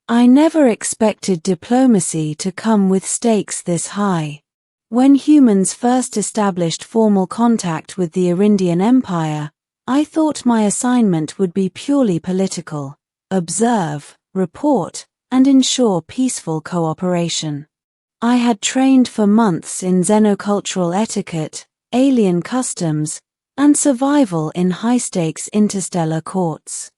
I never expected diplomacy to come with stakes this high. When humans first established formal contact with the Irindian Empire, I thought my assignment would be purely political: observe, report, and ensure peaceful cooperation. I had trained for months in xenocultural etiquette, alien customs, and survival in high-stakes interstellar courts.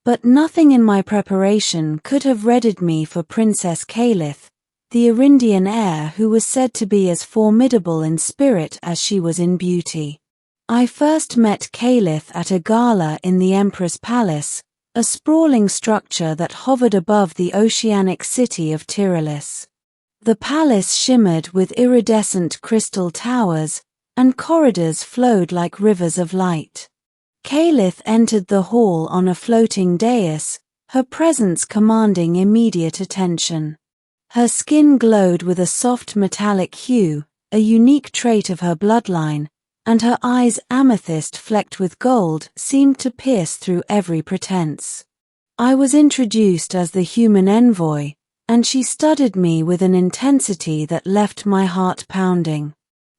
But nothing in my preparation could have readied me for Princess Calith, the Irindian heir who was said to be as formidable in spirit as she was in beauty. I first met Calith at a gala in the Empress Palace, a sprawling structure that hovered above the oceanic city of Tyrolis. The palace shimmered with iridescent crystal towers, and corridors flowed like rivers of light. Calith entered the hall on a floating dais, her presence commanding immediate attention. Her skin glowed with a soft metallic hue, a unique trait of her bloodline, and her eyes, amethyst flecked with gold, seemed to pierce through every pretense. I was introduced as the human envoy, and she studied me with an intensity that left my heart pounding.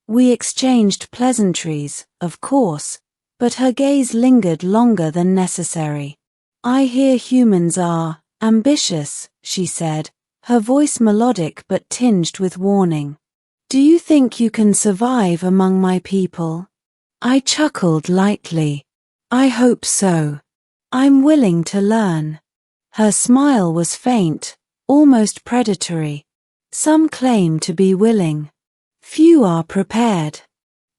We exchanged pleasantries, of course, but her gaze lingered longer than necessary. "I hear humans are ambitious," she said, her voice melodic but tinged with warning. "Do you think you can survive among my people?" I chuckled lightly. "I hope so. I'm willing to learn." Her smile was faint, almost predatory. Some claim to be willing. Few are prepared.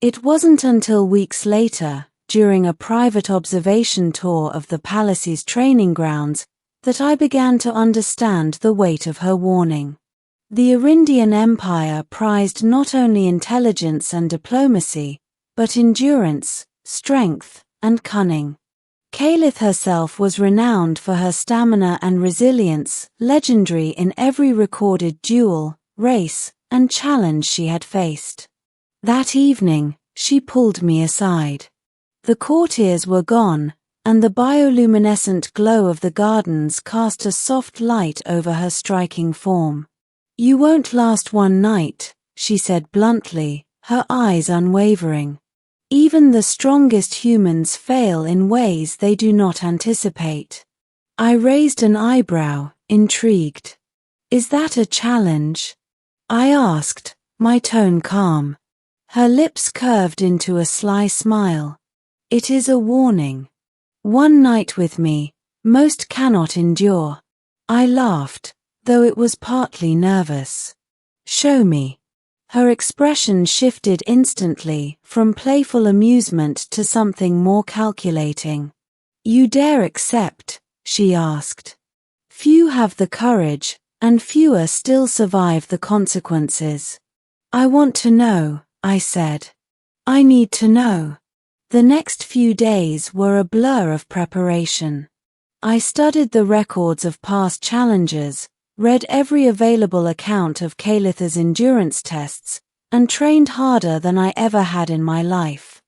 It wasn't until weeks later, during a private observation tour of the palace's training grounds, that I began to understand the weight of her warning. The Irindian Empire prized not only intelligence and diplomacy, but endurance, strength, and cunning. Calith herself was renowned for her stamina and resilience, legendary in every recorded duel, race, and challenge she had faced. That evening, she pulled me aside. The courtiers were gone, and the bioluminescent glow of the gardens cast a soft light over her striking form. "You won't last one night," she said bluntly, her eyes unwavering. "Even the strongest humans fail in ways they do not anticipate." I raised an eyebrow, intrigued. "Is that a challenge?" I asked, my tone calm. Her lips curved into a sly smile. "It is a warning. One night with me, most cannot endure." I laughed, though it was partly nervous. "Show me." Her expression shifted instantly, from playful amusement to something more calculating. "You dare accept?" she asked. "Few have the courage, and fewer still survive the consequences." "I want to know," I said. "I need to know." The next few days were a blur of preparation. I studied the records of past challengers, read every available account of Calith's endurance tests, and trained harder than I ever had in my life.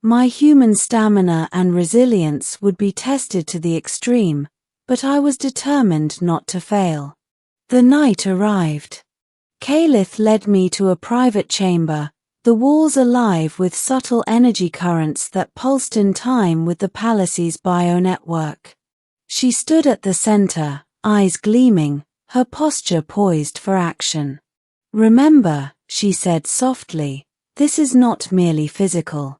My human stamina and resilience would be tested to the extreme, but I was determined not to fail. The night arrived. Calith led me to a private chamber, the walls alive with subtle energy currents that pulsed in time with the palace's bio-network. She stood at the center, eyes gleaming, her posture poised for action. "Remember," she said softly, "this is not merely physical.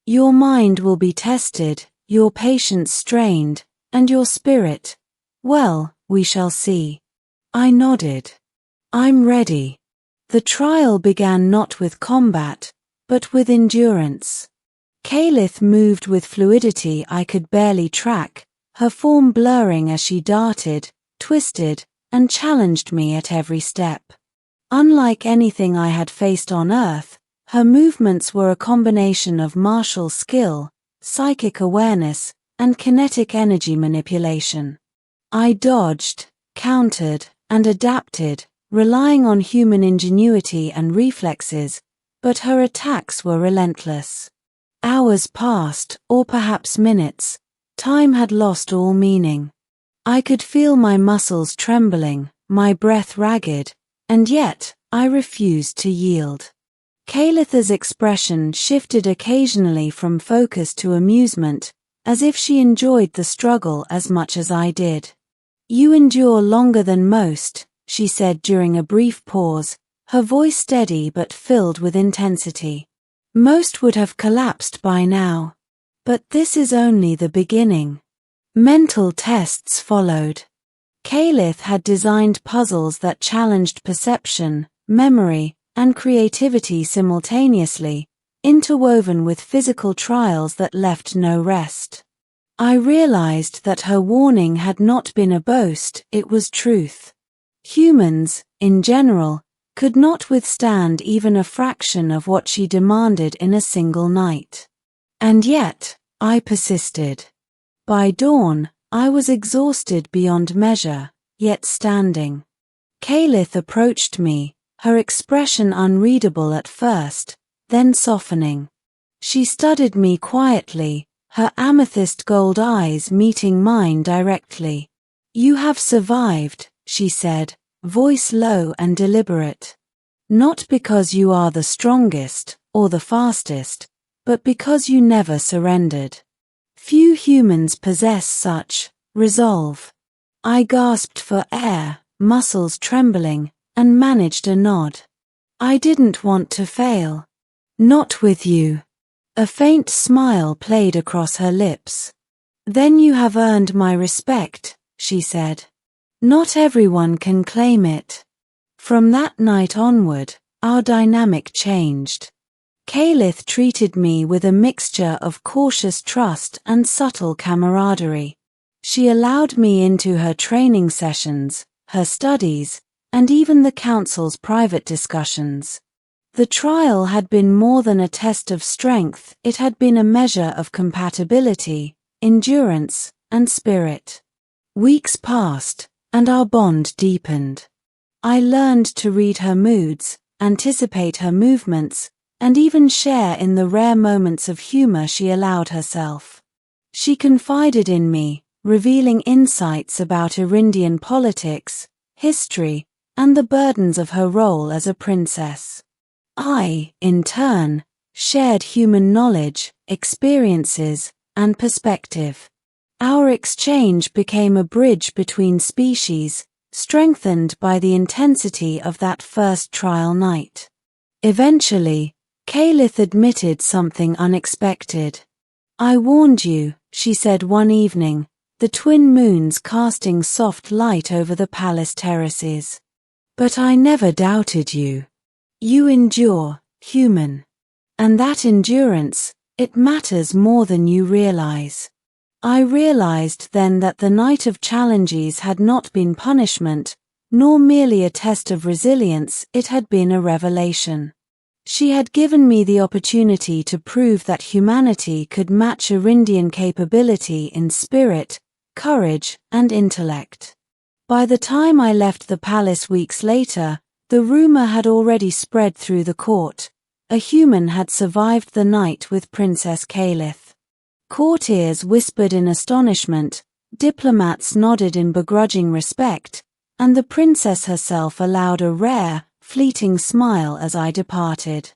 Your mind will be tested, your patience strained, and your spirit, well, we shall see." I nodded. "I'm ready." The trial began not with combat, but with endurance. Calith moved with fluidity I could barely track, her form blurring as she darted, twisted, and challenged me at every step. Unlike anything I had faced on Earth, her movements were a combination of martial skill, psychic awareness, and kinetic energy manipulation. I dodged, countered, and adapted, relying on human ingenuity and reflexes, but her attacks were relentless. Hours passed, or perhaps minutes. Time had lost all meaning. I could feel my muscles trembling, my breath ragged, and yet, I refused to yield. Kalitha's expression shifted occasionally from focus to amusement, as if she enjoyed the struggle as much as I did. "You endure longer than most," she said during a brief pause, her voice steady but filled with intensity. "Most would have collapsed by now. But this is only the beginning." Mental tests followed. Kalith had designed puzzles that challenged perception, memory, and creativity simultaneously, interwoven with physical trials that left no rest. I realized that her warning had not been a boast, it was truth. Humans, in general, could not withstand even a fraction of what she demanded in a single night. And yet, I persisted. By dawn, I was exhausted beyond measure, yet standing. Kalith approached me, her expression unreadable at first, then softening. She studied me quietly, her amethyst gold eyes meeting mine directly. "You have survived," she said, voice low and deliberate. "Not because you are the strongest, or the fastest, but because you never surrendered. Few humans possess such resolve." I gasped for air, muscles trembling, and managed a nod. "I didn't want to fail. Not with you." A faint smile played across her lips. "Then you have earned my respect," she said. "Not everyone can claim it." From that night onward, our dynamic changed. Kalith treated me with a mixture of cautious trust and subtle camaraderie. She allowed me into her training sessions, her studies, and even the council's private discussions. The trial had been more than a test of strength, it had been a measure of compatibility, endurance, and spirit. Weeks passed, and our bond deepened. I learned to read her moods, anticipate her movements, and even share in the rare moments of humor she allowed herself. She confided in me, revealing insights about Irindian politics, history, and the burdens of her role as a princess. I, in turn, shared human knowledge, experiences, and perspective. Our exchange became a bridge between species, strengthened by the intensity of that first trial night. Eventually, Kalith admitted something unexpected. "I warned you," she said one evening, the twin moons casting soft light over the palace terraces. "But I never doubted you. You endure, human. And that endurance, it matters more than you realize." I realized then that the night of challenges had not been punishment, nor merely a test of resilience, it had been a revelation. She had given me the opportunity to prove that humanity could match Irindian capability in spirit, courage, and intellect. By the time I left the palace weeks later, the rumor had already spread through the court. A human had survived the night with Princess Kalith. Courtiers whispered in astonishment, diplomats nodded in begrudging respect, and the princess herself allowed a rare, fleeting smile as I departed.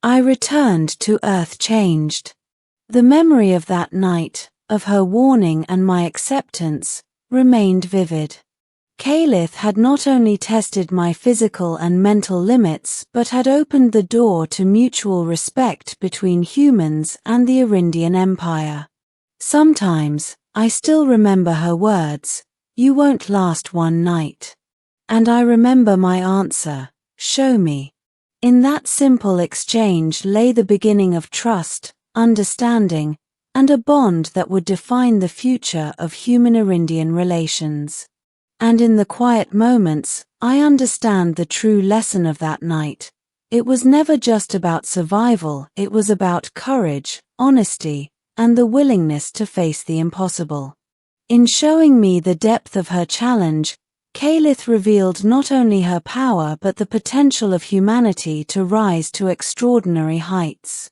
I returned to earth changed. The memory of that night, of her warning and my acceptance, remained vivid. Kalith had not only tested my physical and mental limits but had opened the door to mutual respect between humans and the Irindian Empire. Sometimes, I still remember her words, "You won't last one night." And I remember my answer, "Show me." In that simple exchange lay the beginning of trust, understanding, and a bond that would define the future of human-Irindian relations. And in the quiet moments, I understand the true lesson of that night. It was never just about survival, it was about courage, honesty, and the willingness to face the impossible. In showing me the depth of her challenge, Kalith revealed not only her power but the potential of humanity to rise to extraordinary heights.